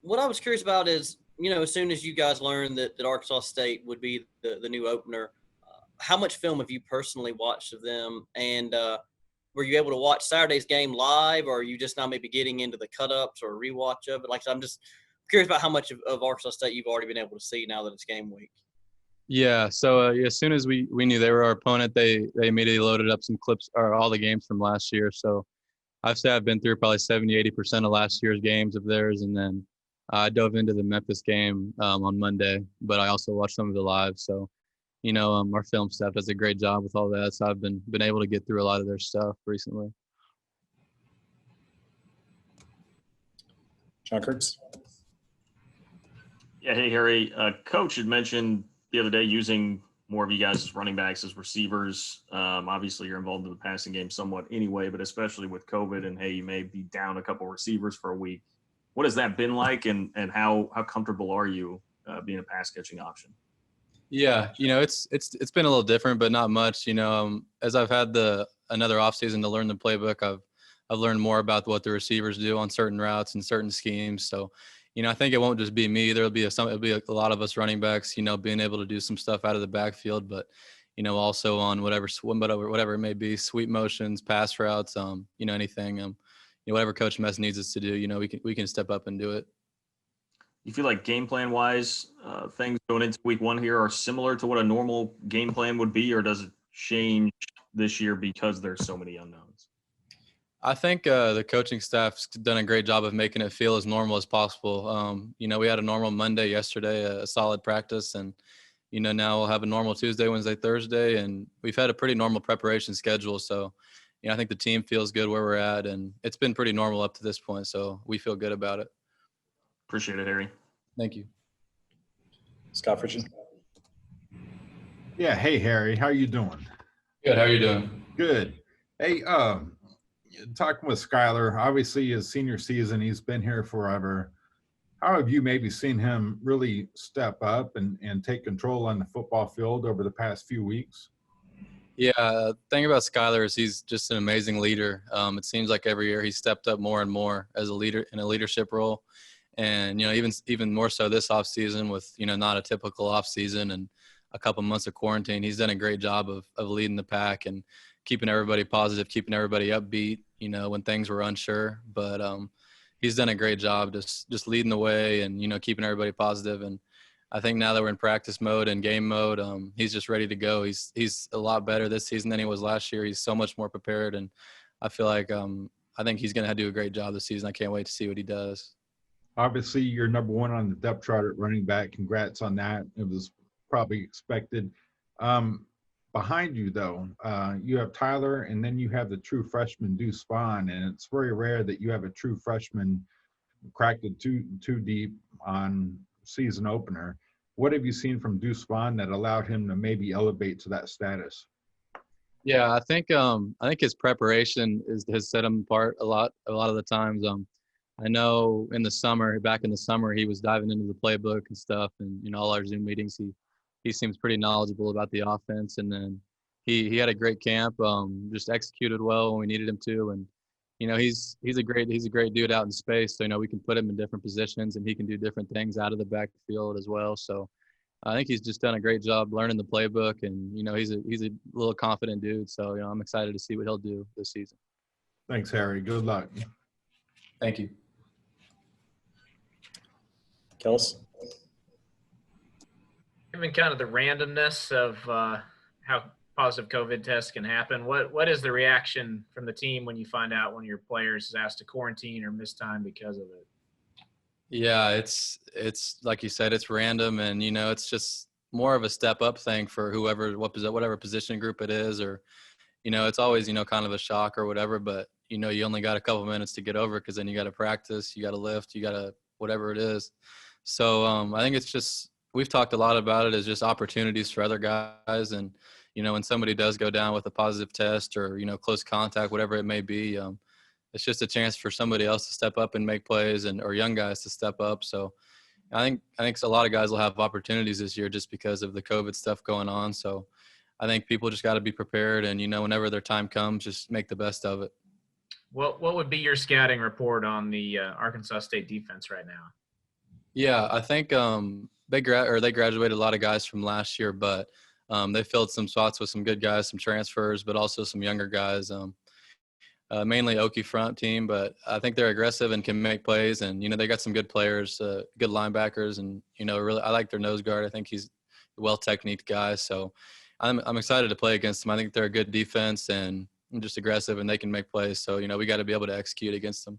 what I was curious about is, as soon as you guys learned that Arkansas State would be the new opener, how much film have you personally watched of them? And were you able to watch Saturday's game live, or are you just now maybe getting into the cut-ups or a rewatch of it? Like, I'm just curious about how much of Arkansas State you've already been able to see now that it's game week. Yeah, so as soon as we knew they were our opponent, they immediately loaded up some clips or all the games from last year. So I've been through probably 70-80% of last year's games of theirs, and then I dove into the Memphis game on Monday, but I also watched some of the live. So our film staff does a great job with all that. So I've been able to get through a lot of their stuff recently. John Kurtz. Yeah, hey, Harry. Coach had mentioned the other day using more of you guys as running backs, as receivers. Obviously, you're involved in the passing game somewhat anyway, but especially with COVID and, hey, you may be down a couple receivers for a week. What has that been like, and how comfortable are you being a pass-catching option? Yeah, it's been a little different, but not much. As I've had another offseason to learn the playbook, I've learned more about what the receivers do on certain routes and certain schemes. So, I think it won't just be me. It'll be a lot of us running backs, being able to do some stuff out of the backfield, but also on whatever it may be, sweep motions, pass routes, anything, whatever Coach Mess needs us to do, we can step up and do it. You feel like game plan wise, things going into week one here are similar to what a normal game plan would be, or does it change this year because there's so many unknowns? I think the coaching staff's done a great job of making it feel as normal as possible. We had a normal Monday yesterday, a solid practice, and now we'll have a normal Tuesday, Wednesday, Thursday, and we've had a pretty normal preparation schedule. So, I think the team feels good where we're at, and it's been pretty normal up to this point. So we feel good about it. Appreciate it, Harry. Thank you. Scott Fritchen. Yeah. Hey, Harry. How you doing? Good. How are you doing? Good. Hey, talking with Skylar, obviously his senior season, he's been here forever. How have you maybe seen him really step up and take control on the football field over the past few weeks? Yeah, the thing about Skylar is he's just an amazing leader. It seems like every year he's stepped up more and more as a leader in a leadership role. And, even more so this offseason with, not a typical offseason and a couple months of quarantine, he's done a great job of leading the pack and keeping everybody positive, keeping everybody upbeat, when things were unsure. But he's done a great job just leading the way and, keeping everybody positive. And I think now that we're in practice mode and game mode, he's just ready to go. He's a lot better this season than he was last year. He's so much more prepared. And I feel like I think he's going to do a great job this season. I can't wait to see what he does. Obviously, you're number one on the depth chart at running back. Congrats on that. It was probably expected. Behind you, though, you have Tyler, and then you have the true freshman, Deuce Vaughn, and it's very rare that you have a true freshman cracked it too deep on season opener. What have you seen from Deuce Vaughn that allowed him to maybe elevate to that status? Yeah, I think his preparation has set him apart a lot of the times. I know back in the summer, he was diving into the playbook and stuff, and all our Zoom meetings, he seems pretty knowledgeable about the offense. And then he had a great camp, just executed well when we needed him to. And he's a great dude out in space. So we can put him in different positions, and he can do different things out of the backfield as well. So I think he's just done a great job learning the playbook, and he's a little confident dude. So I'm excited to see what he'll do this season. Thanks, Harry. Good luck. Thank you. Kellis. Given kind of the randomness of how positive COVID tests can happen, what is the reaction from the team when you find out one of your players is asked to quarantine or miss time because of it? Yeah, it's like you said, it's random, and it's just more of a step up thing for whatever position group it is, or it's always kind of a shock or whatever, but you only got a couple minutes to get over it, because then you got to practice, you got to lift, you got to whatever it is. So I think it's just, we've talked a lot about it as just opportunities for other guys. And, when somebody does go down with a positive test or, close contact, whatever it may be, it's just a chance for somebody else to step up and make plays, or young guys to step up. So I think a lot of guys will have opportunities this year just because of the COVID stuff going on. So I think people just got to be prepared, and, whenever their time comes, just make the best of it. What would be your scouting report on the Arkansas State defense right now? Yeah, I think they graduated a lot of guys from last year, but they filled some spots with some good guys, some transfers, but also some younger guys. Mainly Okie front team, but I think they're aggressive and can make plays. And they got some good players, good linebackers, and really I like their nose guard. I think he's a well-techniqued guy, so I'm excited to play against them. I think they're a good defense and just aggressive, and they can make plays. So we got to be able to execute against them.